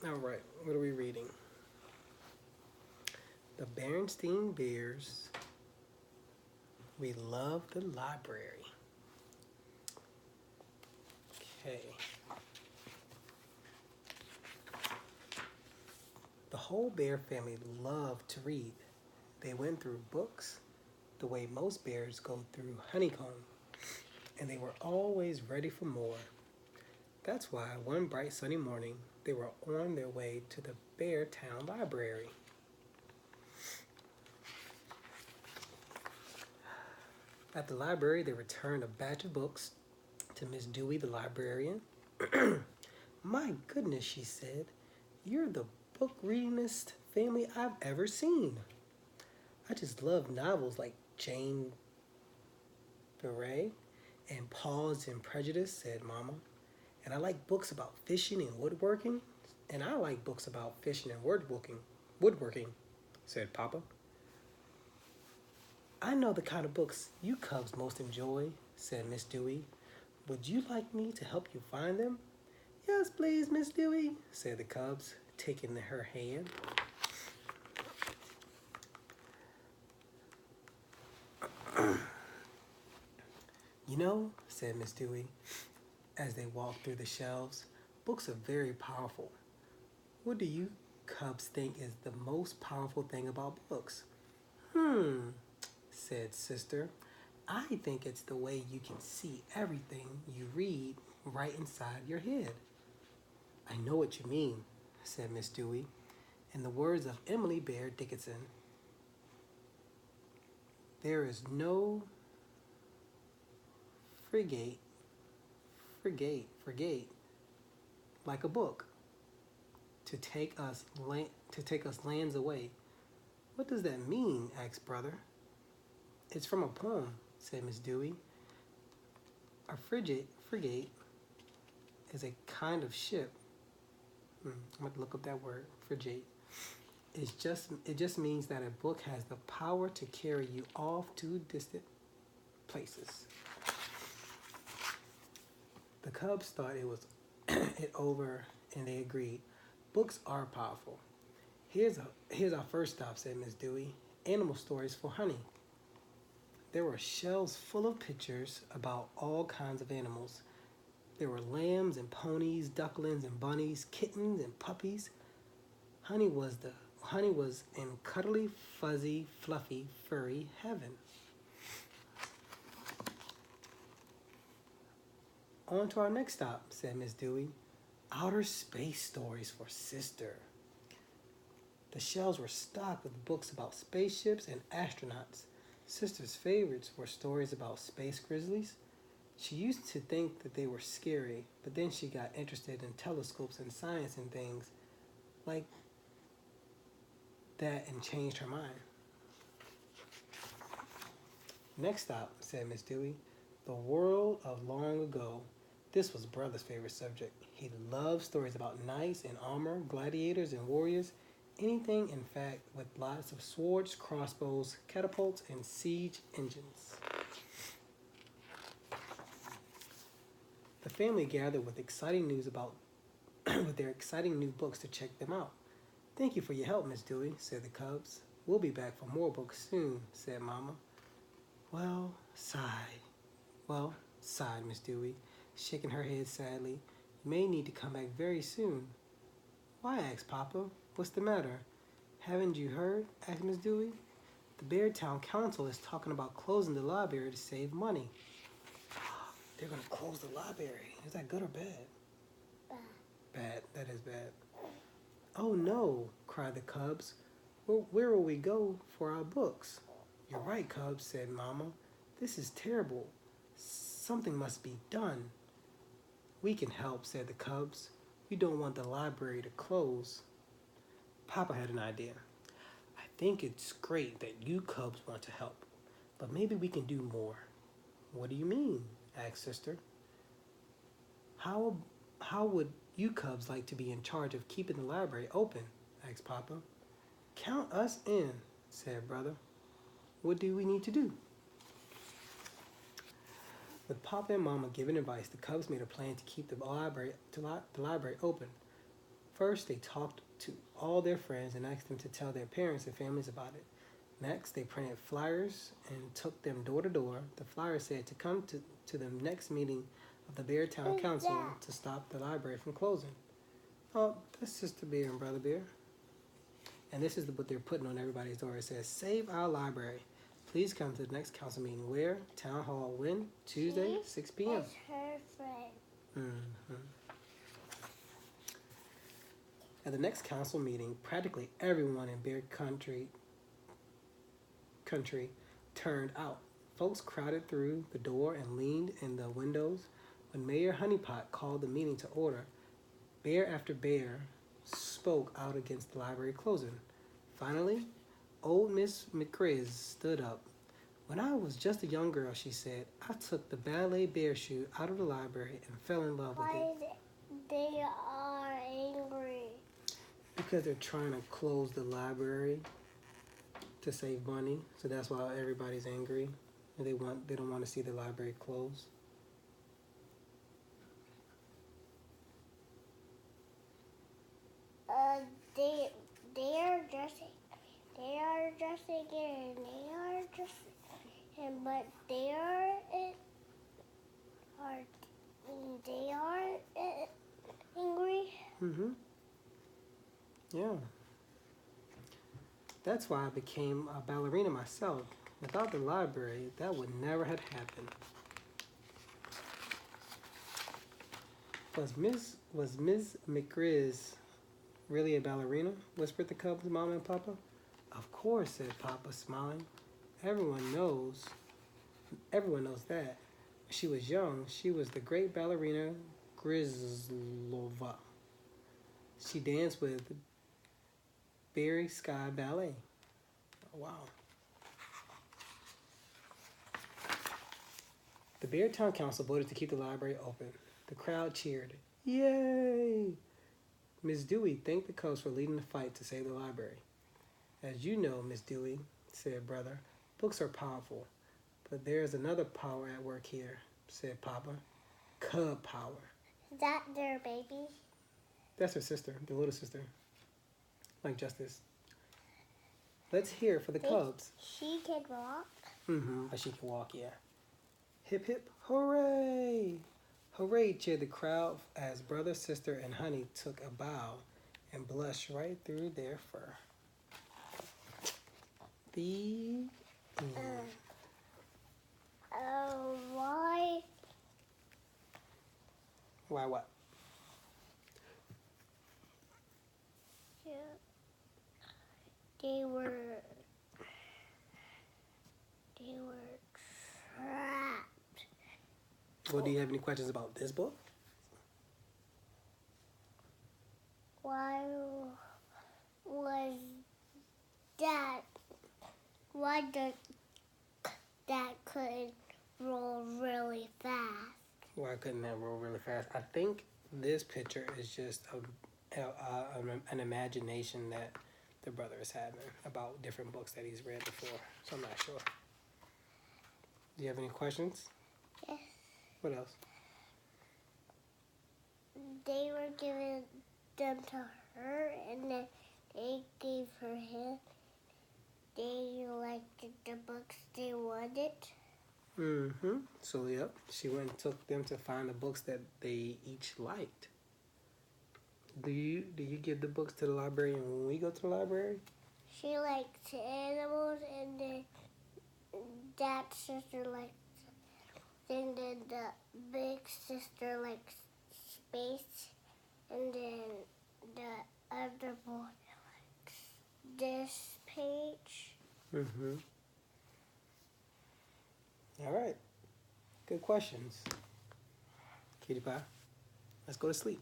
All right, what are we reading? The Berenstain Bears. We love the library. Okay. The whole bear family loved to read. They went through books the way most bears go through honeycomb, and they were always ready for more. That's why one bright sunny morning they were on their way to the Bear Town Library. At the library, they returned a batch of books to Miss Dewey, the librarian. My goodness, she said, you're the book readingest family I've ever seen. I just love novels like Jane Beret and Paws and Prejudice, said Mama. And I like books about fishing and woodworking. And I like books about fishing and woodworking, said Papa. I know the kind of books you cubs most enjoy, said Miss Dewey. Would you like me to help you find them? Yes, please, Miss Dewey, said the cubs, taking her hand. You know, said Miss Dewey, as they walked through the shelves, books are very powerful. What do you cubs think is the most powerful thing about books? Hmm, said Sister. I think it's the way you can see everything you read right inside your head. I know what you mean, said Miss Dewey. In the words of Emily Bear Dickinson, there is no frigate, frigate, like a book to take us lands away. What does that mean? Asked Brother. It's from a poem, said Miss Dewey. A frigate is a kind of ship. I'm going to look up that word, frigate. It just means that a book has the power to carry you off to distant places. The cubs thought it was it over and they agreed. Books are powerful. Here's our first stop, said Miss Dewey. Animal stories for honey. There were shelves full of pictures about all kinds of animals. There were lambs and ponies, ducklings and bunnies, kittens and puppies. Honey was in cuddly, fuzzy, fluffy, furry heaven. On to our next stop, said Miss Dewey. Outer space stories for Sister. The shelves were stocked with books about spaceships and astronauts. Sister's favorites were stories about space grizzlies. She used to think that they were scary, but then she got interested in telescopes and science and things like that and changed her mind. Next stop, said Miss Dewey, the world of long ago. This was Brother's favorite subject. He loved stories about knights in armor, gladiators and warriors, anything, in fact, with lots of swords, crossbows, catapults, and siege engines. The family gathered with exciting news about with their exciting new books to check them out. Thank you for your help, Miss Dewey, said the cubs. We'll be back for more books soon, said Mama. Well, sighed. Well, sighed Miss Dewey, shaking her head sadly. You may need to come back very soon. Why? Asked Papa. What's the matter? Haven't you heard? Asked Miss Dewey. The Beartown Council is talking about closing the library to save money. They're going to close the library. Is that good or bad? Bad. That is bad. Oh no, cried the cubs. Where will we go for our books? You're right, cubs, said Mama. This is terrible. Something must be done. We can help, said the cubs. We don't want the library to close. Papa had an idea. I think it's great that you cubs want to help, but maybe we can do more. What do you mean? Asked Sister. How would you cubs like to be in charge of keeping the library open? Asked Papa. Count us in, said Brother. What do we need to do? With Papa and Mama giving advice, the cubs made a plan to keep the library open. First, they talked to all their friends and asked them to tell their parents and families about it. Next, they printed flyers and took them door to door. The flyer said to come to the next meeting of the Beartown Council to stop the library from closing. Oh, that's Sister Bear and Brother Bear. And this is what they're putting on everybody's door. It says, "Save our library. Please come to the next council meeting. Where? Town Hall. When? Tuesday, 6 p.m. It's her friend. Mm-hmm. At the next council meeting, practically everyone in Bear Country turned out. Folks crowded through the door and leaned in the windows. When Mayor Honeypot called the meeting to order, bear after bear spoke out against the library closing. Finally, old Miss McGriz stood up. "When I was just a young girl," she said, "I took the ballet bear shoe out of the library and fell in love with it." Why they are angry? Because they're trying to close the library to save money, so that's why everybody's angry. And they don't want to see the library close. They are just again. They are just, and but they are angry. Mm-hmm. Yeah. That's why I became a ballerina myself. Without the library, that would never have happened. Was Ms. McGriz really a ballerina? Whispered the Cubs' Mama and Papa. Of course, said Papa, smiling. Everyone knows that. She was young. She was the great ballerina Grizlova. She danced with Berry Sky Ballet. Oh, wow. The Beartown Council voted to keep the library open. The crowd cheered. Yay! Miss Dewey thanked the Cubs for leading the fight to save the library. "As you know, Miss Dewey," said Brother, "books are powerful. But there is another power at work here," said Papa. "Cub power." Is that their baby? That's her sister, the little sister. Like Justice. Let's hear for the Cubs. She can walk. Mm-hmm. But she can walk, yeah. Hip hip hooray! Hooray, cheered the crowd as Brother, Sister, and Honey took a bow and blushed right through their fur. The end. Why? Why what? Yeah. They were trapped. Well, do you have any questions about this book? Why was that? Why that could roll really fast? Why couldn't that roll really fast? I think this picture is just an imagination that the brother is having about different books that he's read before. So I'm not sure. Do you have any questions? Yes. What else? They were giving them to her, and then they gave her him. They liked the books they wanted. Mm-hmm. So, yep, she went and took them to find the books that they each liked. Do you give the books to the librarian when we go to the library? She liked animals, and then that sister liked, and then the big sister likes space, and then the other boy likes this page. Mm-hmm. All right. Good questions. Cutie pie. Let's go to sleep.